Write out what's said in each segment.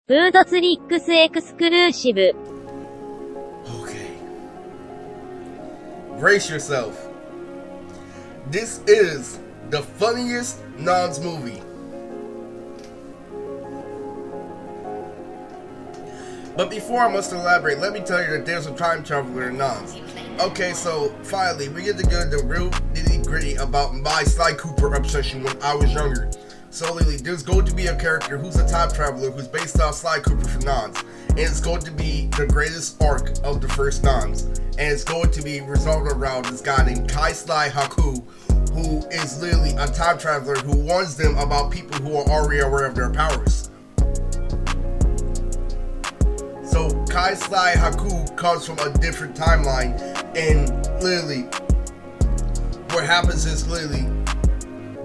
フードツリックスエクスクルーシブ。Okay. Brace yourself. This is the funniest Nonz movie. But before I must elaborate, let me tell you that there's a time traveler in Nonz. Okay, so finally, we get to go to the real nitty-gritty about my Sly Cooper obsession when I was younger. So Lily, there's going to be a character who's a time traveler who's based off Sly Cooper from Nonz. And it's going to be the greatest arc of the first Nonz. And it's going to be resolved around this guy named Kai Sly Haku, who is literally a time traveler who warns them about people who are already aware of their powers. So Kai Sly Haku comes from a different timeline, and literally what happens is literally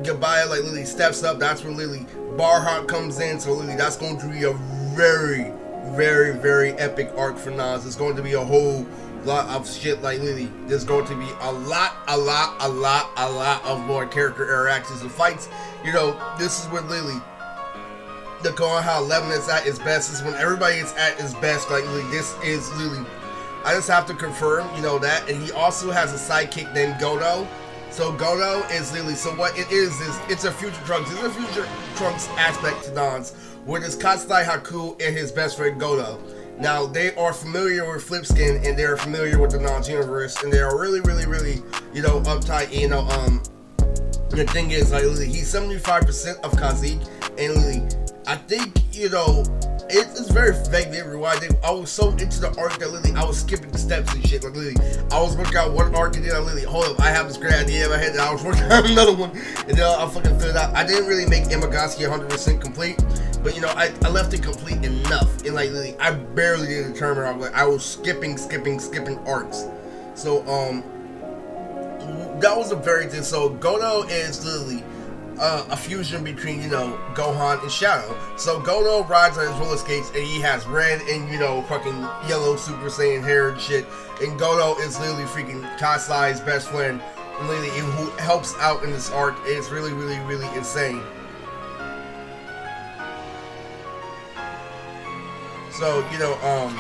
Gabaya like literally steps up. That's when literally Barhart comes in. So literally that's going to be a very, very, very epic arc for Nonz. It's going to be a whole lot of shit. Like literally there's going to be a lot of more character interactions and fights. You know, this is when literally the going how 11 is at its best. This is when everybody is at its best. Like literally this is literally, I just have to confirm, you know, that. And he also has a sidekick named Godo. So Godo is literally, so what it is it's a Future Trunks. It's a Future Trunks aspect to Nonz, where there's Kai Sly Haku and his best friend Godo. Now they are familiar with Flipskin and they're familiar with the Nonz universe, and they are really, you know, uptight. You know, the thing is, like, literally, he's 75% of Kazik, and literally, I think, you know, it's very vaguely everywhere. I was so into the arc that literally I was skipping steps and shit. Like literally, I was working out one arc and then I literally, hold up, I have this great idea in my head, and I was working on another one, and then I fucking filled it out. I didn't really make Imagaski 100% complete, but you know, I left it complete enough. And like literally, I barely did a turnaround. Like I was skipping arcs. So that was a very good. So Godo is literally a fusion between, you know, Gohan and Shadow. So Godo rides on his roller skates and he has red and, you know, fucking yellow Super Saiyan hair and shit. And Godo is literally freaking Kai Sly's best friend, and literally who helps out in this arc. It's really insane. So, you know,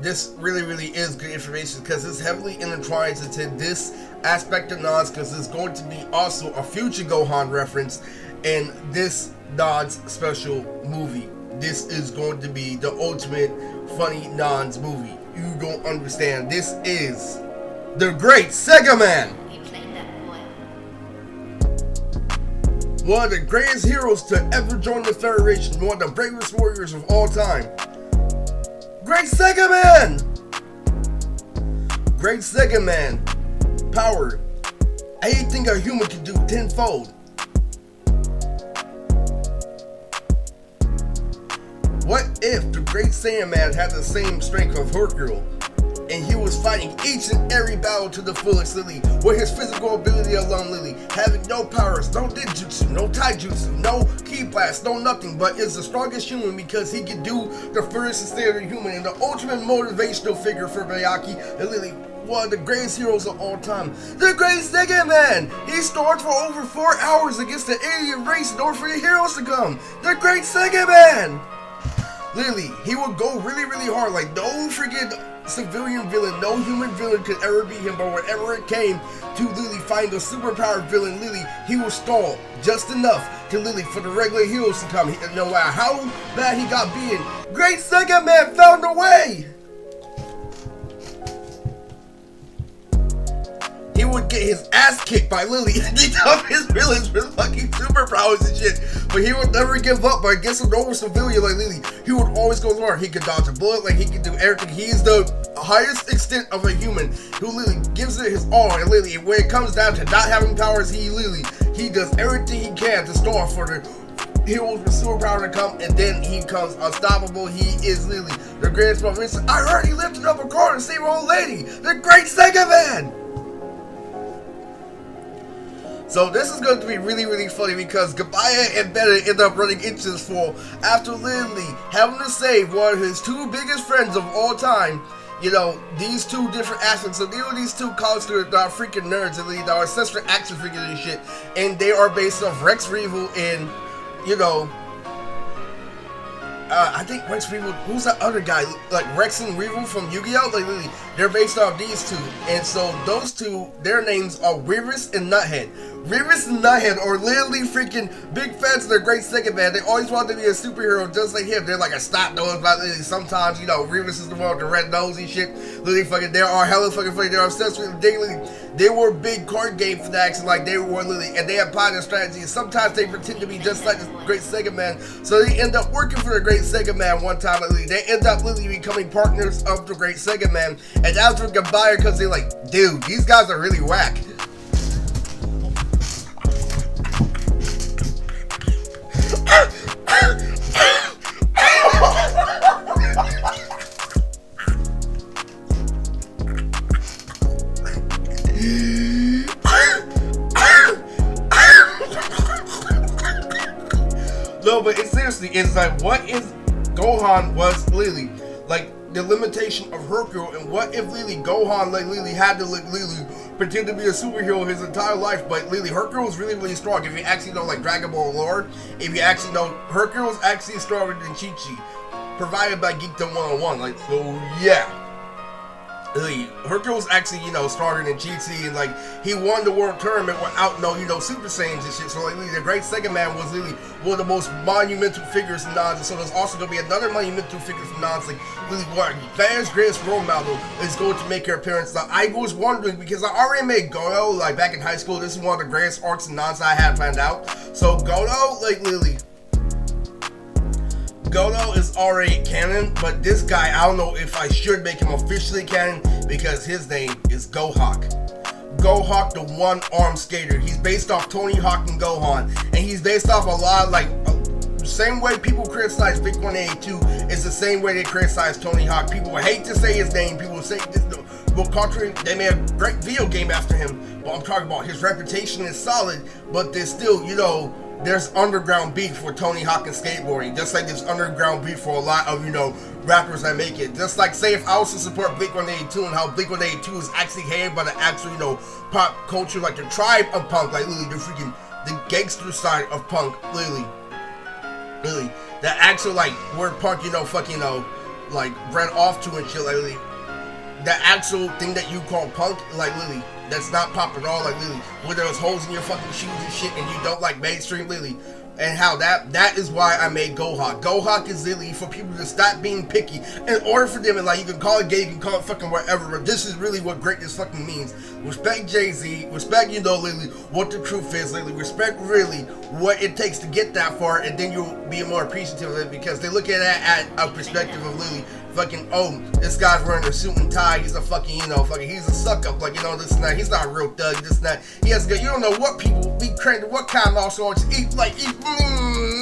this really is good information because it's heavily intertwined into this aspect of Nonz, because there's going to be also a future Gohan reference in this Nonz special movie. This is going to be the ultimate funny Nonz movie. You don't understand. This is the great Sega Man. One of the greatest heroes to ever join the Federation. One of the bravest warriors of all time. Great Sega Man! Great Sega Man. Power. Anything a human can do tenfold. What if the Great Saiyan Man had the same strength of Hercule, and he was fighting each and every battle to the fullest, literally, with his physical ability alone, literally, having no powers, no ninjutsu, no taijutsu, no ki blast, no nothing, but is the strongest human because he can do the furthest and standard human, and the ultimate motivational figure for Bayaki, and literally one of the greatest heroes of all time, the Great Sega Man. He stormed for over 4 hours against the alien race in order for the heroes to come. The Great Sega Man. Literally, he would go really hard. Like no freaking civilian villain, no human villain could ever beat him. But whenever it came to literally finding a superpowered villain, literally, he would stall just enough to literally for the regular heroes to come. No matter how bad he got beaten, Great Sega Man found a way. He would get his ass kicked by Lily and the toughest villains with fucking superpowers and shit. But he would never give up. But against a normal civilian like Lily, he would always go hard. He could dodge a bullet, like he could do everything. He's the highest extent of a human who literally gives it his all. And literally, when it comes down to not having powers, he does everything he can to stall for the heroes with superpower to come, and then he becomes unstoppable. He is literally the greatest one. I heard he lifted up a car to save an old lady. The Great Sega Man. So this is going to be really funny because Gabaya and Bennett end up running into this fool after literally having to save one of his two biggest friends of all time. You know, these two different aspects. So these two college students are freaking nerds, and they are essentially action figures and shit. And they are based off Rex Revel and, you know, I think Rex Revo, who's that other guy? Like Rex and Revo from Yu-Gi-Oh! Like, literally, they're based off these two. And so those two, their names are Revis and Nuthead. Revis and Nuthead are literally freaking big fans of their Great Sega Man. They always wanted to be a superhero just like him. They're like a stop nose, but literally sometimes, you know, Revis is the one with the red nose and shit. Literally fucking, they are hella fucking funny. They're obsessed with it. They were big card game fanatics, and like they were literally, and they applied their strategy. And sometimes they pretend to be just like the Great Sega Man. So they end up working for the Great Sega Man one time. Literally, they end up literally becoming partners of the Great Sega Man. And that's when Gabaya, because they're like, dude, these guys are really whack. No, but it's seriously, it's like, what if Gohan was Lily? Like, the limitation of Hercule, and what if Lily Gohan, like, Lily had to, like, Lily pretend to be a superhero his entire life, but Lily, Hercule is really, really strong. If you actually know, like, Dragon Ball lore, if you actually know, Hercule is actually stronger than Chi-Chi, provided by Geekdom 101, like, so, yeah. Hercule's actually, you know, stronger than Chi-Chi, and like he won the world tournament without no, you know, Super Saiyans and shit. So like the Great Sega Man was really one of the most monumental figures in Nonz. So there's also gonna be another monumental figure from Nonz, like really what Van's greatest role model is going to make her appearance. Now I was wondering, because I already made Godo like back in high school. This is one of the greatest arcs in Nonz I had planned out. So Godo, like literally, Godo is already canon, but this guy, I don't know if I should make him officially canon because his name is Gohawk. Gohawk, the one-armed skater. He's based off Tony Hawk and Gohan, and he's based off a lot of like the same way people criticize Vic 182 is the same way they criticize Tony Hawk. People hate to say his name. People say this. Well, contrary, they made a great video game after him, but I'm talking about his reputation is solid, but there's still, you know, there's underground beef for Tony Hawk and skateboarding, just like there's underground beef for a lot of, you know, rappers that make it. Just like, say, if I was to support Blink-182 and how Blink-182 is actually hated by the actual, you know, pop culture, like the tribe of punk, like literally the gangster side of punk, literally, the actual, like, where punk, you know, fucking, you know, like, ran off to and shit, like, literally, the actual thing that you call punk, like, literally, that's not pop at all, like literally, where there's holes in your fucking shoes and shit, and you don't like mainstream, literally, and how that is why I made Gohawk. Gohawk is literally for people to stop being picky, in order for them, and like, you can call it gay, you can call it fucking whatever, but this is really what greatness fucking means. Respect Jay-Z, respect, you know, literally, what the truth is, literally, respect really what it takes to get that far, and then you'll be more appreciative of it, because they look at it at a perspective of literally, fucking, oh, this guy's wearing a suit and tie, he's a fucking, you know, fucking, he's a suck up, like, you know, this and that, he's not a real thug, this and that, he has good, you don't know what people be crazy, what kind of martial arts eat,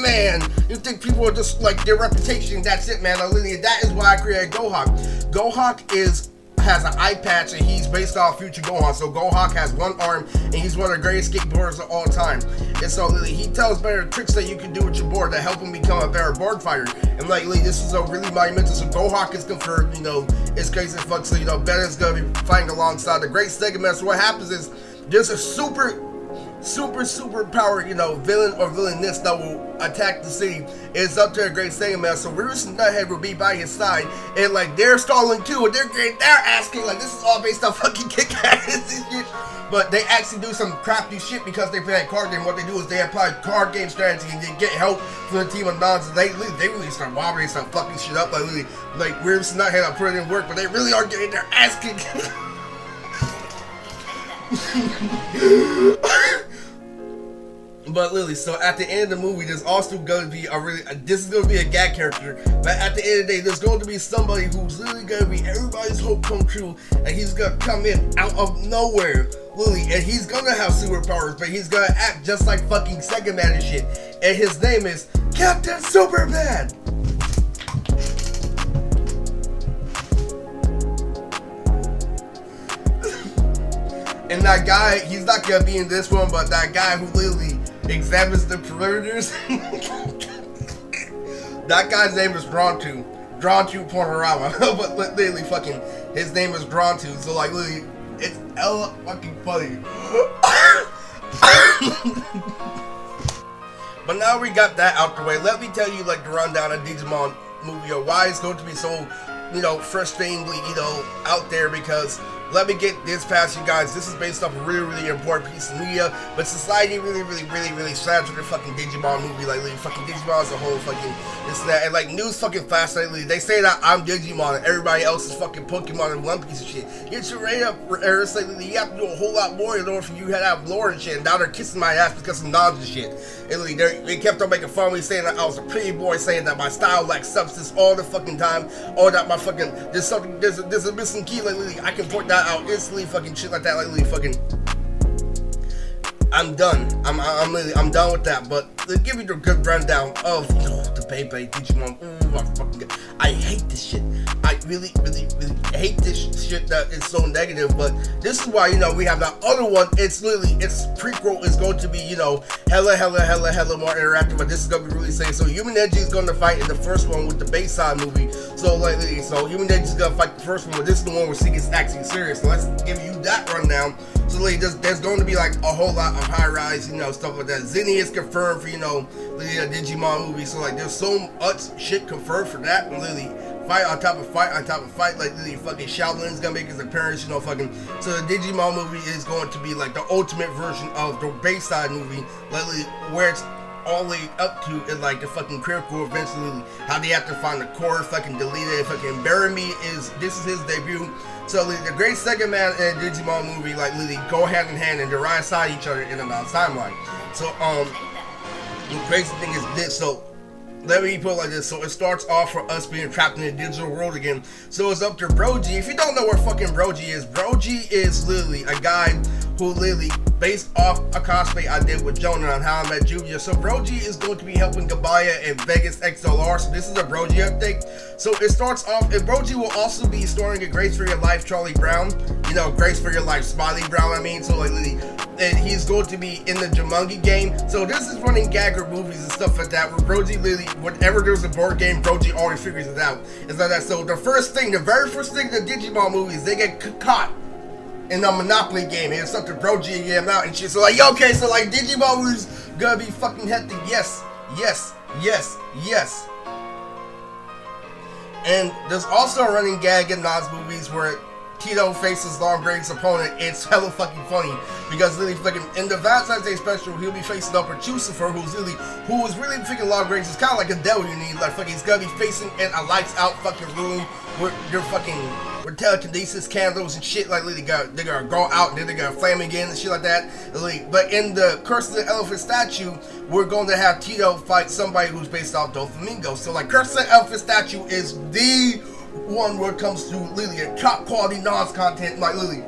man, you think people are just, like, their reputation, that's it, man, literally, that is why I created Gohawk. Gohawk has an eye patch, and he's based off future Gohan. So Gohawk has one arm, and he's one of the greatest skateboarders of all time. And so he tells better tricks that you can do with your board to help him become a better board fighter. And like, this is a really monumental. So Gohawk is confirmed, you know, it's crazy as fuck. So, you know, Ben is gonna be fighting alongside the Great Sega Man. So what happens is there's a super powered, you know, villain or villainess that will attack the city. It's up to a Great Sega Man, so Revis and Nuthead will be by his side, and like they're stalling too, and they're asking, like, this is all based off fucking kick-ass and shit. But they actually do some crafty shit because they play a card game. What they do is they apply card game strategy and they get help from the team of Nonz. They really start wobbling and start fucking shit up, like Revis and Nuthead are putting in work, but they really are getting their ass kicked. But literally, so at the end of the movie, there's also going to be this is going to be a gag character, but at the end of the day, there's going to be somebody who's literally going to be everybody's hope come true, and he's going to come in out of nowhere, literally, and he's going to have superpowers, but he's going to act just like fucking Sega Man and shit, and his name is Captain Superman! And that guy, he's not going to be in this one, but that guy who literally examines the perimeters. That guy's name is Drawn2. Drawn2 Panorama. But literally fucking, his name is Drawn2. So like literally, it's hella fucking funny. But now we got that out the way, let me tell you like the rundown of Digimon movie, or why it's going to be so, you know, frustratingly, you know, out there, because let me get this past you guys. This is based off a really, really important piece of media, but society really sad with the fucking Digimon movie. Like, fucking Digimon as a whole, fucking this and that. And like, news fucking fast lately. They say that I'm Digimon and everybody else is fucking Pokemon and One Piece of shit. Get your rate up, Eris. Like, you have to do a whole lot more in order for you to have lore and shit. And now they're kissing my ass because of Nonz and shit. And like, they kept on making fun of me, saying that I was a pretty boy, saying that my style lacks substance all the fucking time, or that my fucking there's a missing key. Like, I can point that out instantly, fucking shit like that. Like, fucking, I'm done. I'm done with that. But let's give you the good rundown of the Beyblade Digimon. Ooh, I hate this shit. I really hate this shit that is so negative. But this is why, you know, we have that other one. It's its prequel is going to be, you know, hella more interactive. But this is gonna be really safe. So Human Energy is going to fight in the first one with the Bayside movie. So like, so Human Energy is gonna fight the first one, but this is the one where Sega's actually serious. So let's give you that rundown. So like, there's going to be like a whole lot of high rise, you know, stuff like that. Zinni is confirmed for, you know, the Digimon movie. So like, there's so much shit confirmed for that. And literally, fight on top of fight on top of fight. Like, literally, fucking Shaolin's gonna make his appearance, you know, fucking. So the Digimon movie is going to be like the ultimate version of the Bayside movie, literally, where it's all the way up to in like the fucking critical events, literally, how they have to find the core, fucking delete it. Fucking Baramy this is his debut. So the great Sega Man and Digimon movie, like, literally go hand in hand and they're right beside each other in the timeline. So the crazy thing is this. So let me put it like this. So it starts off for us being trapped in the digital world again. So it's up to Brogy. If you don't know where fucking Brogy is literally a guy who literally based off a cosplay I did with Jonah on How I Met Junior. So Brogy is going to be helping Gabaya and Vegas XLR. So this is a Brogy update. So it starts off, and Brogy will also be starring a Grace for Your Life Charlie Brown. You know, Grace for Your Life Smiley Brown, I mean. So like, literally, and he's going to be in the Jumanji game. So this is running gagger movies and stuff like that, where Brogy literally, whenever there's a board game, Brogy always figures it out. It's like that. So the very first thing the Digimon movies, they get caught in the Monopoly game. It's up to Brogy and get him out and shit. So like, yo, okay, so like, Digimon movies gonna be fucking hectic. Yes. And there's also a running gag in Nonz movies where Tito faces long range opponent. It's hella fucking funny because literally fucking in the Valentine's Day special, he'll be facing up with Lucifer, who is really freaking long range. It's kind of like a devil you need. Like, fucking, he's gonna be facing in a lights out fucking room where you're fucking with telekinesis candles and shit. Like, literally, they're gonna go out and then they're gonna flame again and shit like that. But in the Curse of the Elephant statue, we're going to have Tito fight somebody who's based off Doflamingo. So like, Curse of the Elephant statue is the one where it comes to literally a top quality Nonz content. Like, literally,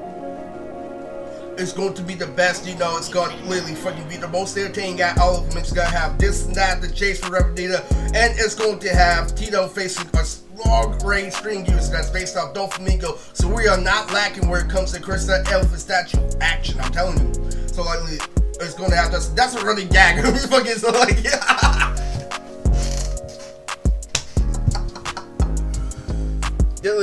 it's going to be the best, you know. It's going to literally fucking be the most entertaining guy. All of them. It's going to have this and that, the chase for Reverend Data, and it's going to have Tito facing a long range string user that's based off Doflamingo. So we are not lacking where it comes to Chris Elephant statue action, I'm telling you. So like, it's going to have this. That's a running gag. Fucking, so like, yeah.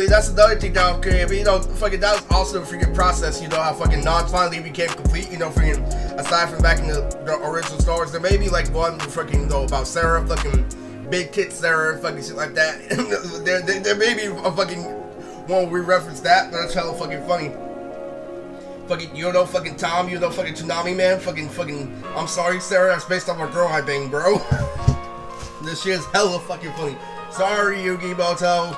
That's another thing that I'm curious. But, you know, fucking, that was also a freaking process. You know, how fucking Nonz finally became complete. You know, freaking, aside from back in the original Star Wars, there may be like one freaking, you know, about Sarah, fucking big tit Sarah, fucking shit like that. there may be a fucking one where we reference that, but that's hella fucking funny. Fucking, you know, fucking Tom, you know, fucking Tsunami Man, fucking, I'm sorry, Sarah, that's based off a girl I banged, bro. This shit is hella fucking funny. Sorry, Yugi Moto.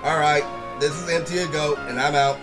Alright, this is MT Go, and I'm out.